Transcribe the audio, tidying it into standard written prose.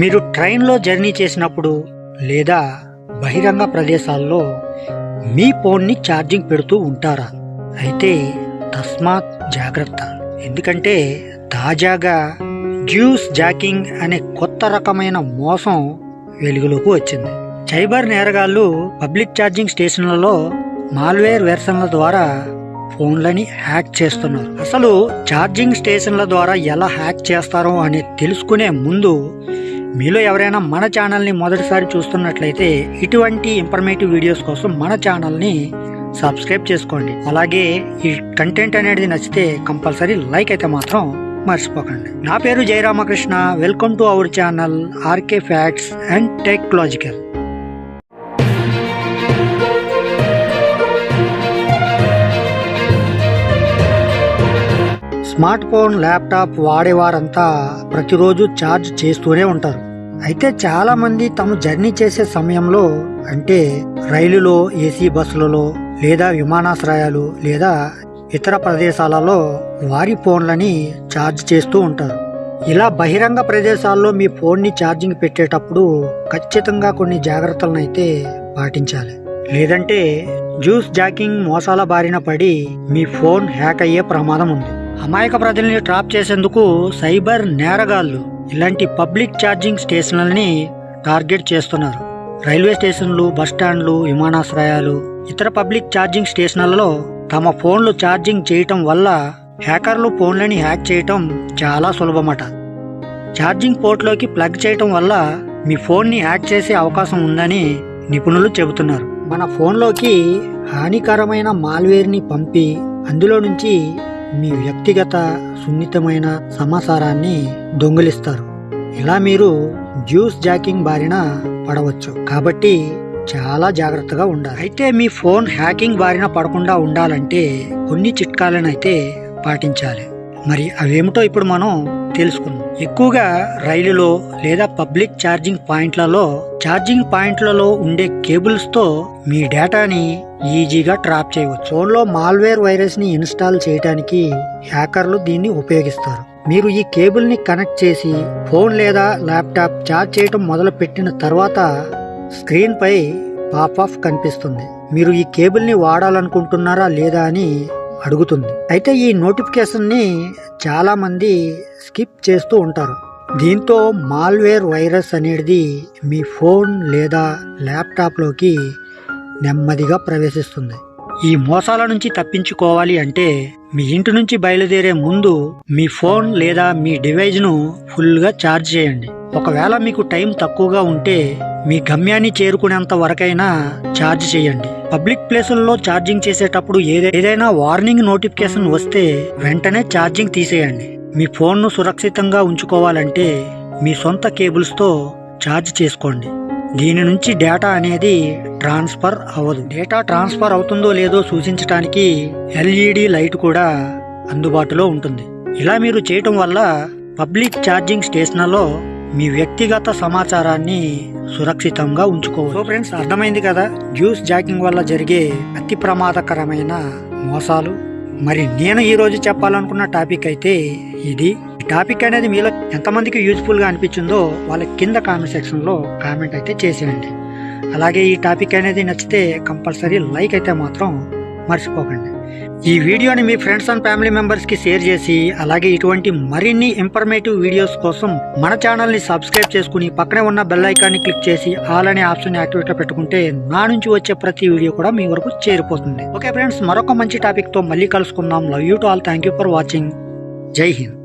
మీరు ట్రైన్లో జర్నీ చేసినప్పుడు లేదా బహిరంగ ప్రదేశాల్లో మీ ఫోన్ని ఛార్జింగ్ పెడుతూ ఉంటారా? అయితే తస్మాత్ జాగ్రత్త. ఎందుకంటే తాజాగా జ్యూస్ జాకింగ్ అనే కొత్త రకమైన మోసం వెలుగులోకి వచ్చింది. సైబర్ నేరగాళ్లు పబ్లిక్ ఛార్జింగ్ స్టేషన్లలో మాల్వేర్ వెర్షన్ల ద్వారా ఫోన్లని హ్యాక్ చేస్తున్నారు. అసలు ఛార్జింగ్ స్టేషన్ల ద్వారా ఎలా హ్యాక్ చేస్తారో అని తెలుసుకునే ముందు మీలో ఎవరైనా మన ఛానల్ని మొదటిసారి చూస్తున్నట్లయితే ఇటువంటి ఇన్ఫర్మేటివ్ వీడియోస్ కోసం మన ఛానల్ని సబ్స్క్రైబ్ చేసుకోండి. అలాగే ఈ కంటెంట్ అనేది నచ్చితే కంపల్సరీ లైక్ అయితే మాత్రం మర్చిపోకండి. నా పేరు Jayaramakrishna. Welcome to our channel RK facts and technological. Smartphone, laptop వాడేవారంతా ప్రతిరోజు ఛార్జ్ చేస్తూనే ఉంటారు. అయితే చాలా మంది తమ జర్నీ చేసే సమయంలో, అంటే రైలులో, ఏసీ బస్సులలో లేదా విమానాశ్రయాలు లేదా ఇతర ప్రదేశాలలో వారి ఫోన్లని ఛార్జ్ చేస్తూ ఉంటారు. ఇలా బహిరంగ ప్రదేశాల్లో మీ ఫోన్ని ఛార్జింగ్ పెట్టేటప్పుడు ఖచ్చితంగా కొన్ని జాగ్రత్తలను అయితే పాటించాలి. లేదంటే జ్యూస్ జాకింగ్ మోసాల బారిన పడి మీ ఫోన్ హ్యాక్ అయ్యే ప్రమాదం ఉంది. అమాయక ప్రజల్ని ట్రాప్ చేసేందుకు సైబర్ నేరగాళ్లు ఇలాంటి పబ్లిక్ ఛార్జింగ్ స్టేషన్లని టార్గెట్ చేస్తున్నారు. రైల్వే స్టేషన్లు, బస్టాండ్లు, విమానాశ్రయాలు, ఇతర పబ్లిక్ ఛార్జింగ్ స్టేషన్లలో తమ ఫోన్లు ఛార్జింగ్ చేయటం వల్ల హ్యాకర్లు ఫోన్లని హ్యాక్ చేయటం చాలా సులభమట. ఛార్జింగ్ పోర్ట్లోకి ప్లగ్ చేయటం వల్ల మీ ఫోన్ని హ్యాక్ చేసే అవకాశం ఉందని నిపుణులు చెబుతున్నారు. మన ఫోన్లోకి హానికరమైన మాల్వేర్ని పంపి అందులో నుంచి మీ వ్యక్తిగత సున్నితమైన సమాచారాన్ని దొంగిలిస్తారు. ఇలా మీరు జ్యూస్ జాకింగ్ బారిన పడవచ్చు. కాబట్టి చాలా జాగ్రత్తగా ఉండాలి. అయితే మీ ఫోన్ హ్యాకింగ్ బారిన పడకుండా ఉండాలంటే కొన్ని చిట్కాలను అయితే పాటించాలి. మరి అవేమిటో ఇప్పుడు మనం తెలుసుకుందాం. ఎక్కువగా రైలులో లేదా పబ్లిక్ ఛార్జింగ్ పాయింట్లలో ఉండే కేబుల్స్ తో మీ డేటాని ఈజీగా ట్రాప్ చేయవచ్చు. ఫోన్లో మాల్వేర్ వైరస్ ని ఇన్స్టాల్ చేయడానికి హ్యాకర్లు దీన్ని ఉపయోగిస్తారు. మీరు ఈ కేబుల్ ని కనెక్ట్ చేసి ఫోన్ లేదా ల్యాప్టాప్ ఛార్జ్ చేయడం మొదలు పెట్టిన తర్వాత స్క్రీన్ పై పాప్ కనిపిస్తుంది. మీరు ఈ కేబుల్ ని వాడాలనుకుంటున్నారా లేదా అని అడుగుతుంది. అయితే ఈ నోటిఫికేషన్ ని చాలా మంది స్కిప్ చేస్తూ ఉంటారు. దీంతో మాల్వేర్ వైరస్ అనేది మీ ఫోన్ లేదా ల్యాప్టాప్ లోకి నెమ్మదిగా ప్రవేశిస్తుంది. ఈ మోసాల నుంచి తప్పించుకోవాలి అంటే మీ ఇంటి నుంచి బయలుదేరే ముందు మీ ఫోన్ లేదా మీ డివైస్ ను ఫుల్ గా ఛార్జ్ చేయండి. ఒకవేళ మీకు టైం తక్కువగా ఉంటే మీ గమ్యాన్ని చేరుకునేంత వరకైనా ఛార్జ్ చేయండి. పబ్లిక్ ప్లేసుల్లో ఛార్జింగ్ చేసేటప్పుడు ఏదైనా వార్నింగ్ నోటిఫికేషన్ వస్తే వెంటనే ఛార్జింగ్ తీసేయండి. మీ ఫోన్ను సురక్షితంగా ఉంచుకోవాలంటే మీ సొంత కేబుల్స్తో ఛార్జ్ చేసుకోండి. దీని నుంచి డేటా అనేది ట్రాన్స్ఫర్ అవ్వదు. డేటా ట్రాన్స్ఫర్ అవుతుందో లేదో సూచించడానికి ఎల్ఈడి లైట్ కూడా అందుబాటులో ఉంటుంది. ఇలా మీరు చేయటం వల్ల పబ్లిక్ ఛార్జింగ్ స్టేషన్లలో మీ వ్యక్తిగత సమాచారాన్ని సురక్షితంగా ఉంచుకోవచ్చు. సో ఫ్రెండ్స్, అర్థమైంది కదా జ్యూస్ జాకింగ్ వల్ల జరిగే అతి ప్రమాదకరమైన మోసాలు. మరి నేను ఈరోజు చెప్పాలనుకున్న టాపిక్ అయితే ఇది. ఈ టాపిక్ అనేది మీలో ఎంతమందికి యూజ్ఫుల్గా అనిపించిందో వాళ్ళ కింద కామెంట్ సెక్షన్లో కామెంట్ అయితే చేసేయండి. అలాగే ఈ టాపిక్ అనేది నచ్చితే కంపల్సరీ లైక్ అయితే మాత్రం మర్చిపోకండి. ఈ వీడియోని మీ ఫ్రెండ్స్ అండ్ ఫ్యామిలీ మెంబర్స్కి షేర్ చేసి, అలాగే ఇటువంటి మరిన్ని ఇన్ఫర్మేటివ్ వీడియోస్ కోసం మన ఛానల్ని సబ్స్క్రైబ్ చేసుకుని పక్కనే ఉన్న బెల్ ఐకాన్ని క్లిక్ చేసి ఆల్ అనే ఆప్షన్ యాక్టివేట్లో పెట్టుకుంటే నా నుంచి వచ్చే ప్రతి వీడియో కూడా మీ వరకు చేరిపోతుంది. ఓకే ఫ్రెండ్స్, మరొక మంచి టాపిక్తో మళ్ళీ కలుసుకుందాం. Love you to all. Thank you for watching. జై హింద్.